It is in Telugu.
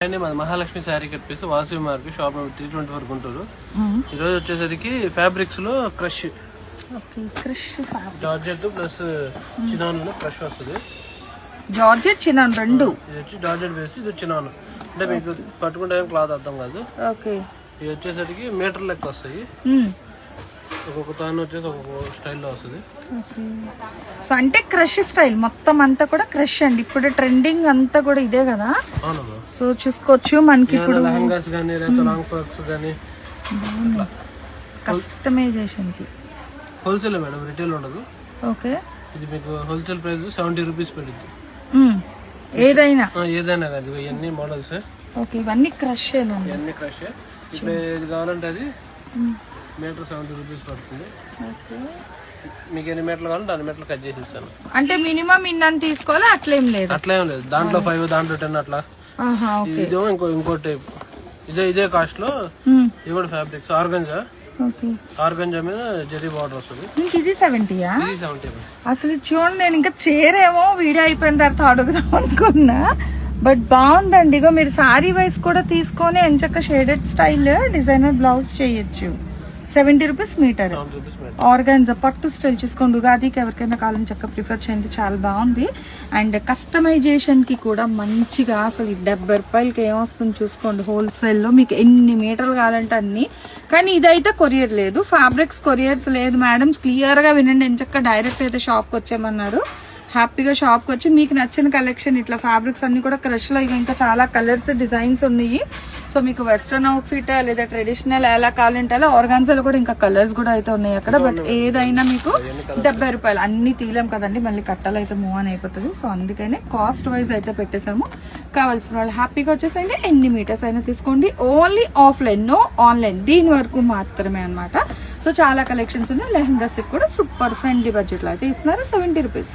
Mahalakshmi sari cut piece Vasavi market shop number 324 Guntur. ఈ రోజు వచ్చేసరికి ఫ్యాబ్రిక్స్ లో crush georgette plus chinon crush వస్తుంది. జార్జెట్ చినాన్ రెండు. ఇది వచ్చి జార్జెట్ బేస్, ఇది చినాన్. అంటే మీకు పట్టుకుంటే క్లాత్ అర్థం కాదు. ఇది వచ్చేసరికి మీటర్ లెక్క వస్తాయి. ఒక్కొక్క తాను వచ్చేసి ఒక్కొక్క స్టైల్లో వస్తుంది. సో అంటే క్రష్ స్టైల్ మొత్తం అంతా కూడా క్రష్ అండి. ఇప్పుడు ట్రెండింగ్ అంతా కూడా ఇదే కదా. సో చూసుకోవచ్చు మనకి ఇప్పుడు లెహంగాస్ గానీ లేదా లాంగ్ ఫ్రాక్స్ గానీ కస్టమైజేషన్ కి హోల్సేల్ మేడం, రిటైల్ ఉండదు. ఓకే, ఇది మీకు హోల్సేల్ ప్రైస్ 70 రూపీస్ పడుతుంది. ఏదైనా కాదు, ఇవన్నీ మోడల్స్. ఓకే, ఇవన్నీ క్రష్ ఇవన్నీ క్రష్. ఇప్పుడు ఏది కావాలంటే అది మీటర్ 70 రూపీస్ పడుతుంది. మీకు ఎన్ని మీటర్లు కావాలంటే అన్ని మీటర్లు కట్ చేసి ఇస్తాను. అంటే మినిమం ఇన్నని తీసుకోవాలి అట్లేం లేదు. అట్లేం లేదు, దాంట్లో 5 దాంట్లో 10 అట్లా. ఇదేమో ఇంకో టైప్. ఇదే కాస్ట్ లో ఇది కూడా ఫ్యాబ్రిక్స్ ఆర్గంజా మీద జరీ బార్డర్ వస్తుంది. ఇది 70యా? ఇది 70. అసలు చూడండి, నేను ఇంకా చీరేమో వీడియో అయిపోయిన తర్వాత అడుగుదాం అనుకున్నా, బట్ బాగుందండి. ఇగో మీరు సారీ వైస్ కూడా తీసుకొని ఎంచక్క షేడెడ్ స్టైల్ డిజైనర్ బ్లౌజ్ చేయొచ్చు. 70 రూపీస్ మీటర్. ఆర్గాన్జా పట్టు స్టైల్ చూసుకోండి. ఉగాదికి ఎవరికైనా కాలం చక్క ప్రిఫర్ చేయండి, చాలా బాగుంది. అండ్ కస్టమైజేషన్ కి కూడా మంచిగా అసలు 70 రూపాయలకి ఏమొస్తుంది చూసుకోండి. హోల్సేల్ లో మీకు ఎన్ని మీటర్లు కావాలంటే అన్ని. కానీ ఇదైతే కొరియర్ లేదు, ఫ్యాబ్రిక్స్ కొరియర్స్ లేదు మేడమ్స్. క్లియర్ గా వినండి, ఎంచక్క డైరెక్ట్ అయితే షాప్ కి వచ్చేయమన్నారు. హ్యాపీగా షాప్ కి వచ్చి మీకు నచ్చిన కలెక్షన్ ఇట్లా ఫ్యాబ్రిక్స్ అన్ని కూడా క్రష్ లో ఇంకా చాలా కలర్స్ డిజైన్స్ ఉన్నాయి. సో మీకు వెస్ట్రన్ అవుట్ఫిట్ లేదా ట్రెడిషనల్ ఎలా కావాలంటే అలా. ఆర్గాన్జాలో కూడా ఇంకా కలర్స్ కూడా అయితే ఉన్నాయి అక్కడ. బట్ ఏదైనా మీకు 70 రూపాయలు. అన్ని తీలేం కదండి, మళ్ళీ కట్టాలు అయితే మూవ్ అని అయిపోతుంది. సో అందుకనే కాస్ట్ వైజ్ అయితే పెట్టేసాము. కావాల్సిన వాళ్ళు హ్యాపీగా వచ్చేసండి, ఎన్ని మీటర్స్ అయినా తీసుకోండి. ఓన్లీ ఆఫ్లైన్, నో ఆన్లైన్, దీని వరకు మాత్రమే అనమాట. సో చాలా కలెక్షన్స్ ఉన్నాయి. లెహంగాస్ కూడా సూపర్ ఫ్రెండ్లీ బడ్జెట్ లో అయితే ఇస్తున్నారు. 70 రూపీస్.